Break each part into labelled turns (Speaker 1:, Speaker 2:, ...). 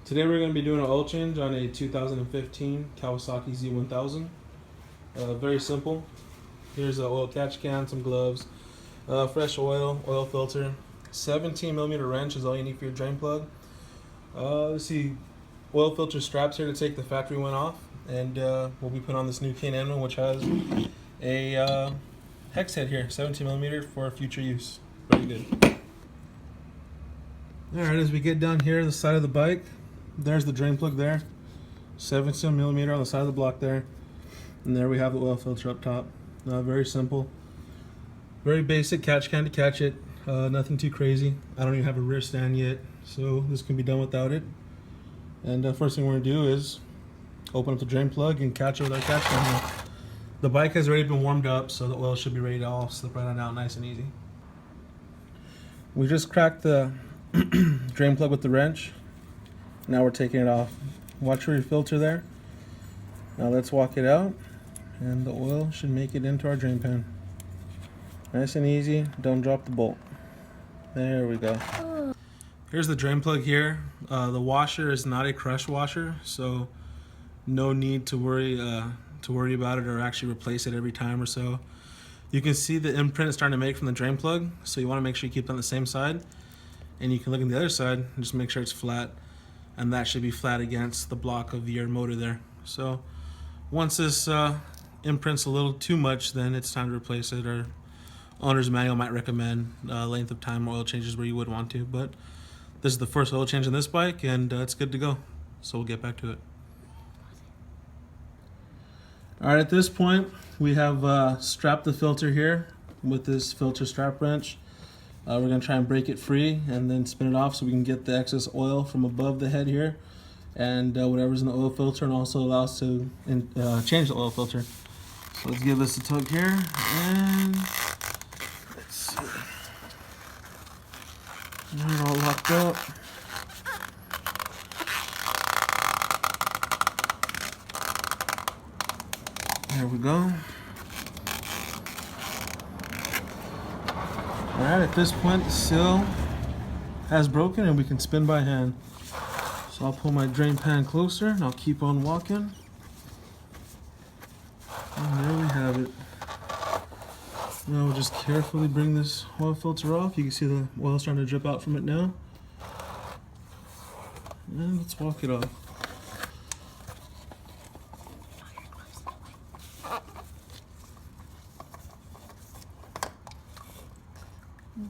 Speaker 1: Today we're going to be doing an oil change on a 2015 Kawasaki Z1000. Very simple. Here's an oil catch can, some gloves, fresh oil, oil filter, 17mm wrench is all you need for your drain plug. Let's see, oil filter straps here to take the factory one off, and we'll be putting on this new K&N one, which has a hex head here, 17mm for future use. Very good. Alright, as we get down here the side of the bike, there's the drain plug there, 17mm on the side of the block there, and there we have the oil filter up top. Very simple, very basic catch can to catch it, nothing too crazy. I don't even have a rear stand yet, so this can be done without it. And first thing we're going to do is open up the drain plug and catch it with our catch can here. The bike has already been warmed up, so the oil should be ready to all slip right on out nice and easy. We just cracked the drain plug with the wrench. Now we're taking it off. Watch for your filter there. Now let's walk it out, and the oil should make it into our drain pan. Nice and easy, don't drop the bolt. There we go. Here's the drain plug here. The washer is not a crush washer, so no need to worry about it or actually replace it every time or so. You can see the imprint it's starting to make from the drain plug, so you want to make sure you keep it on the same side. And you can look on the other side and just make sure it's flat, and that should be flat against the block of your motor there. So once this imprints a little too much, then it's time to replace it, or owner's manual might recommend length of time oil changes where you would want to, but this is the first oil change on this bike, and it's good to go. So we'll get back to it. Alright, at this point we have strapped the filter here with this filter strap wrench. We're going to try and break it free and then spin it off so we can get the excess oil from above the head here and whatever's in the oil filter, and also allow us to change the oil filter. So let's give this a tug here, and let's see. Now we're all locked up. There we go. Alright, at this point the seal has broken and we can spin by hand. So I'll pull my drain pan closer and I'll keep on walking. And there we have it. Now we'll just carefully bring this oil filter off. You can see the oil starting to drip out from it now. And let's walk it off.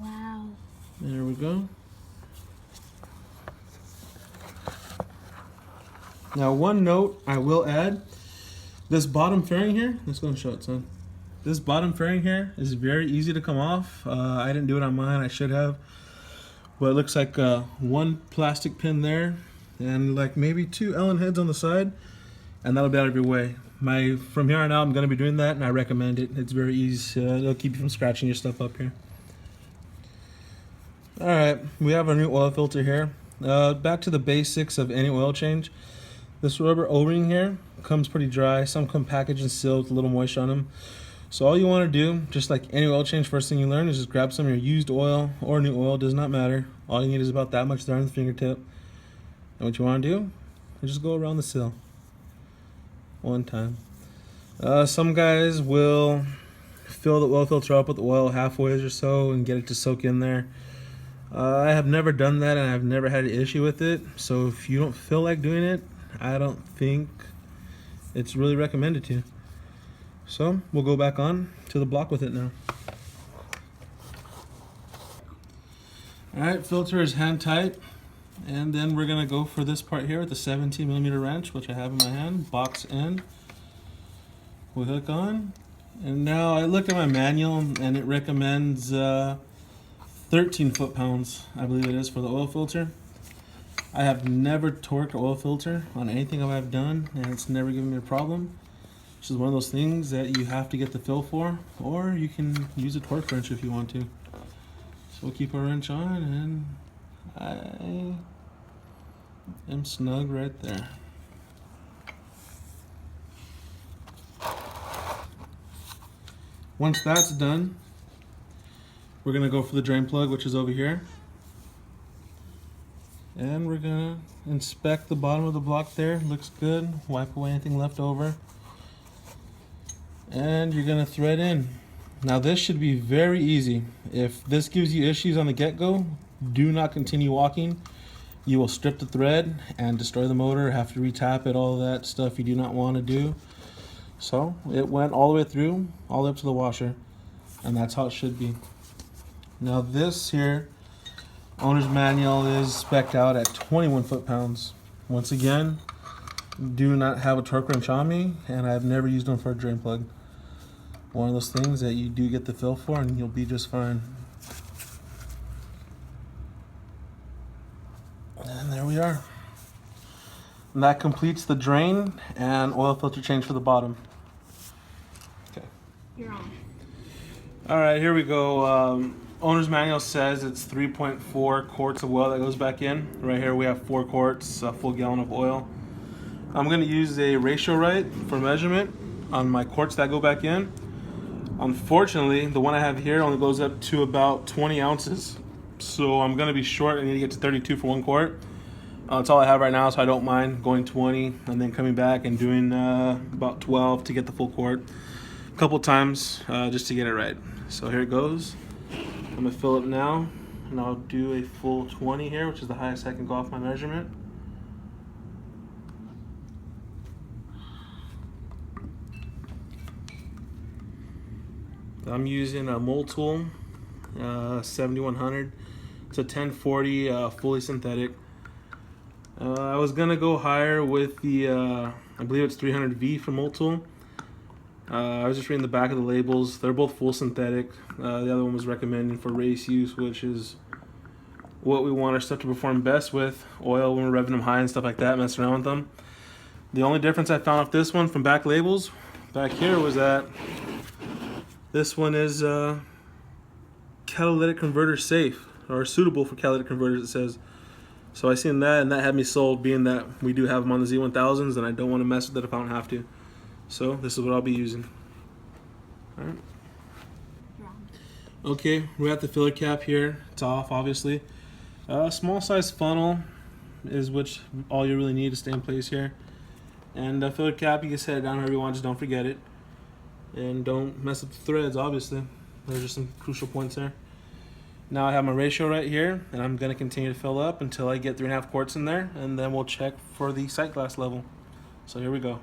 Speaker 2: Wow.
Speaker 1: There we go. Now one note I will add, this bottom fairing here, let's go and show it, son. This bottom fairing here is very easy to come off. I didn't do it on mine, I should have. But it looks like one plastic pin there and like maybe 2 Allen heads on the side, and that'll be out of your way. From here on out I'm going to be doing that, and I recommend it. It's very easy. It'll keep you from scratching your stuff up here. Alright, we have our new oil filter here. Back to the basics of any oil change. This rubber O-ring here comes pretty dry. Some come packaged and sealed with a little moisture on them. So all you want to do, just like any oil change, first thing you learn is just grab some of your used oil or new oil, does not matter. All you need is about that much there on the fingertip. And what you want to do is just go around the seal one time. Some guys will fill the oil filter up with oil halfway or so and get it to soak in there. I have never done that, and I've never had an issue with it. So if you don't feel like doing it, I don't think it's really recommended to. So we'll go back on to the block with it now. Alright, filter is hand tight, and then we're gonna go for this part here with the 17mm wrench, which I have in my hand, box end. We'll hook on, and now I looked at my manual and it recommends 13 foot-pounds, I believe it is, for the oil filter. I have never torqued an oil filter on anything I've done, and it's never given me a problem. Which is one of those things that you have to get the feel for, or you can use a torque wrench if you want to. So we'll keep our wrench on, and I am snug right there. Once that's done, we're going to go for the drain plug, which is over here. And we're gonna inspect the bottom of the block there. Looks good. Wipe away anything left over. And you're gonna thread in. Now this should be very easy. If this gives you issues on the get-go, do not continue walking. You will strip the thread and destroy the motor, have to retap it, all that stuff you do not want to do. So it went all the way through, all the way up to the washer, and that's how it should be. Now this here, owner's manual is spec'd out at 21 foot-pounds. Once again, do not have a torque wrench on me, and I've never used them for a drain plug. One of those things that you do get the feel for, and you'll be just fine. And there we are. And that completes the drain and oil filter change for the bottom. Okay.
Speaker 2: You're on.
Speaker 1: All right, here we go. Owner's manual says it's 3.4 quarts of oil that goes back in. Right here we have 4 quarts, a full gallon of oil. I'm gonna use a ratio right for measurement on my quarts that go back in. Unfortunately, the one I have here only goes up to about 20 ounces. So I'm gonna be short. I need to get to 32 for 1 quart. That's all I have right now, so I don't mind going 20 and then coming back and doing about 12 to get the full quart. A couple times just to get it right. So here it goes. I'm gonna fill it now, and I'll do a full 20 here, which is the highest I can go off my measurement. I'm using a mold tool, 7100. It's a 1040 fully synthetic. I was gonna go higher with the, I believe it's 300V from mold tool. I was just reading the back of the labels. They're both full synthetic. The other one was recommending for race use, which is what we want our stuff to perform best with. Oil when we're revving them high and stuff like that, messing around with them. The only difference I found off this one from back labels, back here, was that this one is catalytic converter safe, or suitable for catalytic converters, it says. So I seen that, and that had me sold, being that we do have them on the Z1000s, and I don't want to mess with it if I don't have to. So this is what I'll be using. All right. Okay, we're at the filler cap here. It's off, obviously. Small size funnel is which all you really need to stay in place here. And the filler cap, you can set it down however you want, just don't forget it. And don't mess up the threads, obviously. Those are some crucial points there. Now I have my ratio right here, and I'm going to continue to fill up until I get 3.5 quarts in there, and then we'll check for the sight glass level. So here we go.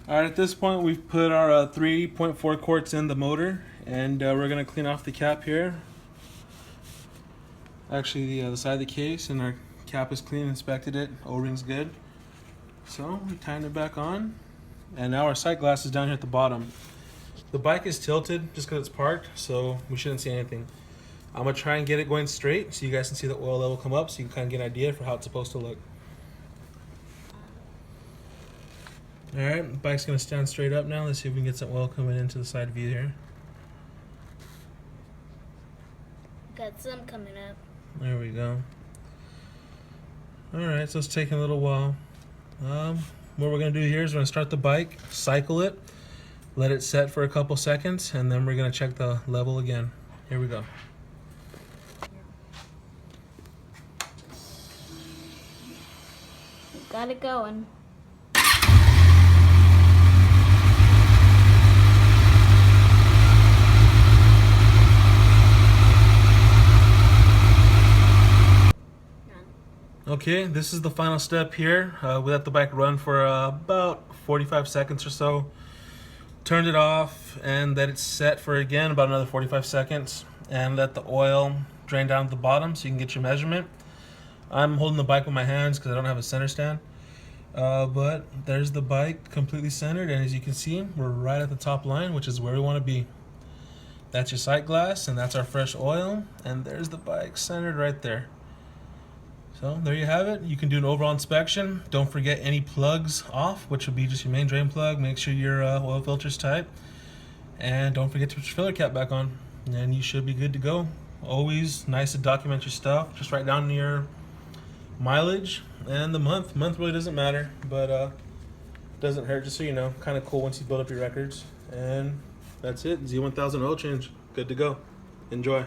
Speaker 1: Alright, at this point we've put our 3.4 quarts in the motor, and we're going to clean off the cap here. Actually the side of the case, and our cap is clean, inspected it, O-ring's good. So we tighten it back on, and now our sight glass is down here at the bottom. The bike is tilted just because it's parked, so we shouldn't see anything. I'm going to try and get it going straight so you guys can see the oil level come up, so you can kind of get an idea for how it's supposed to look. Alright, the bike's going to stand straight up now. Let's see if we can get some oil coming into the side view here.
Speaker 2: Got some coming up.
Speaker 1: There we go. Alright, so it's taking a little while. What we're going to do here is we're going to start the bike, cycle it, let it set for a couple seconds, and then we're going to check the level again. Here we go.
Speaker 2: Got it going.
Speaker 1: Okay, this is the final step here. We let the bike run for about 45 seconds or so. Turned it off and let it set for again about another 45 seconds, and let the oil drain down to the bottom so you can get your measurement. I'm holding the bike with my hands because I don't have a center stand. But there's the bike completely centered, and as you can see, we're right at the top line, which is where we want to be. That's your sight glass, and that's our fresh oil, and there's the bike centered right there. So there you have it. You can do an overall inspection. Don't forget any plugs off, which will be just your main drain plug. Make sure your oil filter's tight. And don't forget to put your filler cap back on. And you should be good to go. Always nice to document your stuff. Just write down your mileage and the month. Month really doesn't matter, but doesn't hurt, just so you know. Kind of cool once you build up your records. And that's it. Z1000 oil change. good to go. Enjoy.